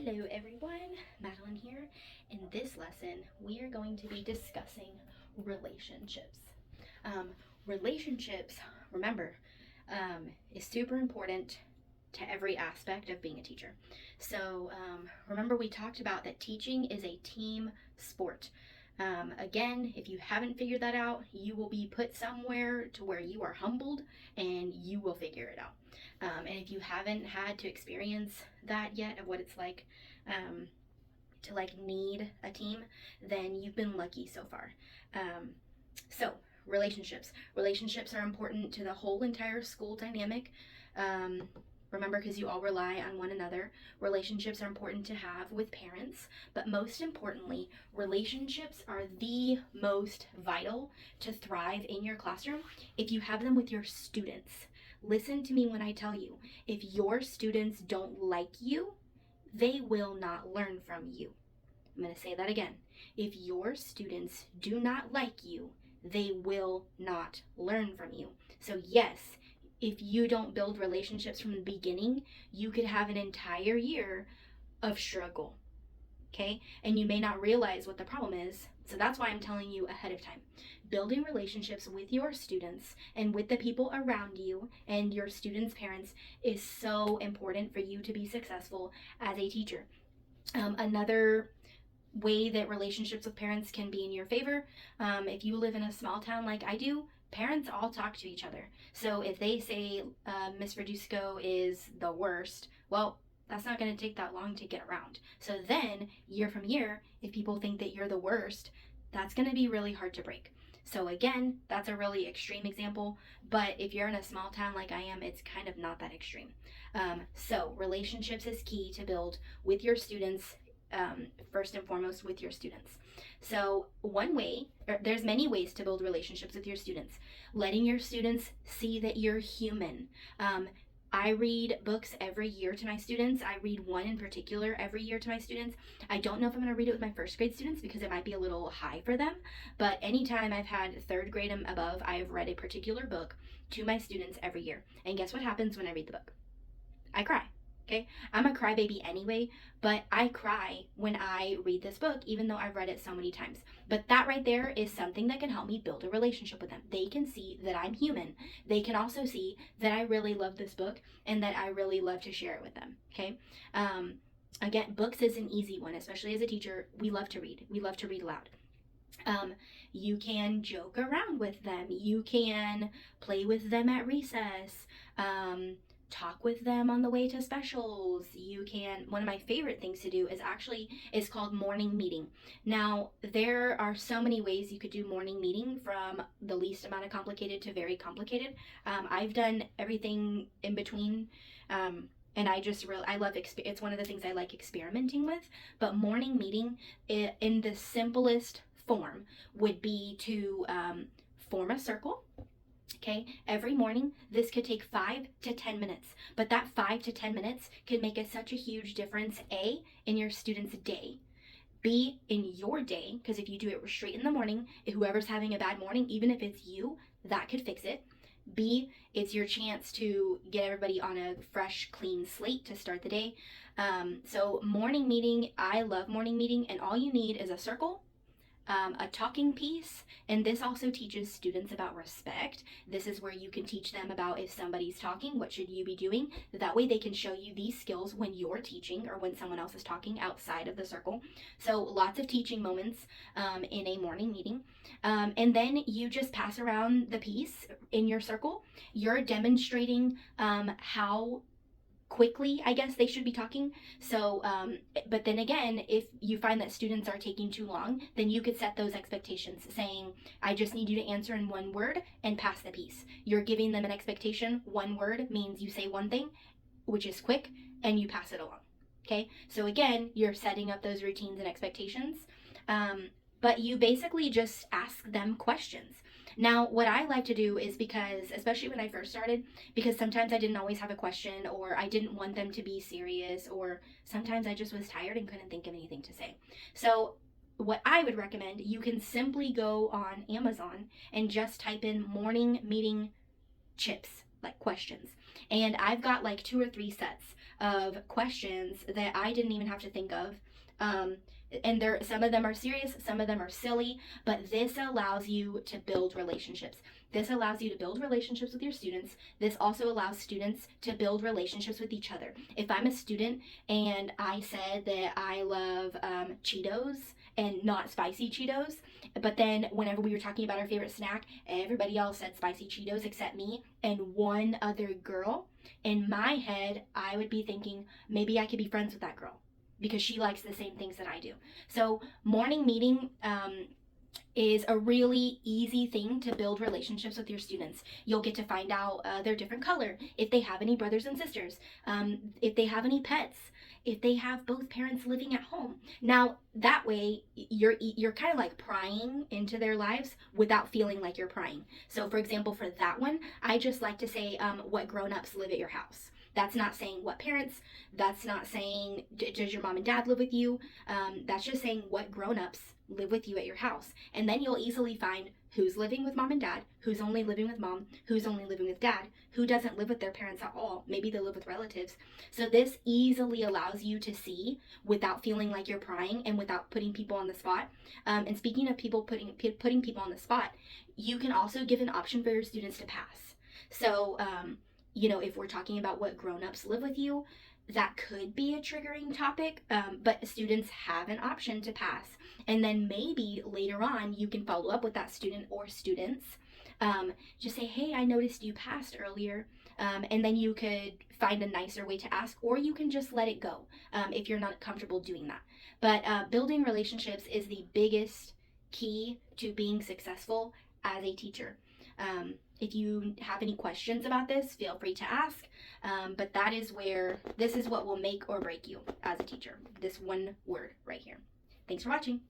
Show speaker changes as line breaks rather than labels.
Hello everyone, Madeline here. In this lesson, we are going to be discussing relationships. Um, relationships, remember, is super important to every aspect of being a teacher. So remember we talked about that teaching is a team sport. Again, if you haven't figured that out, you will be put somewhere to where you are humbled and you will figure it out. And if you haven't had to experience that yet of what it's like um, to need a team, then you've been lucky so far. So relationships are important to the whole entire school dynamic. Um, Remember, because you all rely on one another, relationships are important to have with parents, but most importantly, relationships are the most vital to thrive in your classroom if you have them with your students. Listen to me when I tell you, if your students don't like you, they will not learn from you. I'm going to say that again. If your students do not like you, they will not learn from you. So, yes, if you don't build relationships from the beginning, you could have an entire year of struggle. Okay? And you may not realize what the problem is. So that's why I'm telling you ahead of time. Building relationships with your students and with the people around you and your students' parents is so important for you to be successful as a teacher. Another way that relationships with parents can be in your favor, if you live in a small town like I do, parents all talk to each other. So if they say Miss Verdusco is the worst, well, that's not going to take that long to get around. So then, year from year, if people think that you're the worst, that's going to be really hard to break. So again, that's a really extreme example, but if you're in a small town like I am, it's kind of not that extreme. So relationships is key to build with your students, first and foremost with your students. So one way, there's many ways to build relationships with your students. Letting your students see that you're human. I read books every year to my students. I read one in particular every year to my students. I don't know if I'm going to read it with my first grade students because it might be a little high for them. But anytime I've had third grade and above, I have read a particular book to my students every year. And guess what happens when I read the book? I cry. Okay, I'm a crybaby anyway, but I cry when I read this book, even though I've read it so many times. But that right there is something that can help me build a relationship with them. They can see that I'm human. They can also see that I really love this book and that I really love to share it with them. Okay. Again, books is an easy one, especially as a teacher. We love to read. We love to read aloud. You can joke around with them. You can play with them at recess. Talk with them on the way to specials. You can, one of my favorite things to do is called morning meeting. Now, there are so many ways you could do morning meeting, from the least amount of complicated to very complicated. I've done everything in between. And I love, it's one of the things I like experimenting with. But morning meeting in the simplest form would be to form a circle. Okay, every morning, this could take 5 to 10 minutes, but that 5 to 10 minutes could make such a huge difference, A, in your student's day, B, in your day, because if you do it straight in the morning, whoever's having a bad morning, even if it's you, that could fix it. B, it's your chance to get everybody on a fresh, clean slate to start the day. So morning meeting, I love morning meeting, and all you need is a circle, a talking piece, and this also teaches students about respect. This is where you can teach them about, if somebody's talking, what should you be doing? That way they can show you these skills when you're teaching or when someone else is talking outside of the circle. So lots of teaching moments in a morning meeting. And then you just pass around the piece in your circle. You're demonstrating how quickly, I guess, they should be talking. So, but then again, if you find that students are taking too long, then you could set those expectations, saying, I just need you to answer in one word and pass the piece. You're giving them an expectation. One word means you say one thing, which is quick, and you pass it along. Okay, so again, you're setting up those routines and expectations. But you basically just ask them questions. Now, what I like to do is, because, especially when I first started, because sometimes I didn't always have a question, or I didn't want them to be serious, or sometimes I just was tired and couldn't think of anything to say. So what I would recommend, you can simply go on Amazon and just type in morning meeting chips. like questions. And I've got like 2 or 3 sets of questions that I didn't even have to think of. And some of them are serious, some of them are silly, but this allows you to build relationships. This allows you to build relationships with your students. This also allows students to build relationships with each other. If I'm a student and I said that I love Cheetos and not spicy Cheetos, but then whenever we were talking about our favorite snack, everybody else said spicy Cheetos except me and one other girl, in my head, I would be thinking maybe I could be friends with that girl because she likes the same things that I do. So morning meeting is a really easy thing to build relationships with your students. You'll get to find out their different color, if they have any brothers and sisters, if they have any pets, if they have both parents living at home. Now that way you're kind of like prying into their lives without feeling like you're prying. So for example, for that one, I just like to say what grown-ups live at your house. That's not saying what parents, that's not saying does your mom and dad live with you. That's just saying what grown-ups live with you at your house. And then you'll easily find who's living with mom and dad, who's only living with mom, who's only living with dad, who doesn't live with their parents at all. Maybe they live with relatives. So this easily allows you to see without feeling like you're prying and without putting people on the spot. And speaking of people putting people on the spot, you can also give an option for your students to pass. So, if we're talking about what grown-ups live with you, that could be a triggering topic, but students have an option to pass. And then maybe later on, you can follow up with that student or students. Just say, hey, I noticed you passed earlier. And then you could find a nicer way to ask, or you can just let it go if you're not comfortable doing that. But building relationships is the biggest key to being successful as a teacher. If you have any questions about this, feel free to ask. But this is what will make or break you as a teacher. This one word right here. Thanks for watching.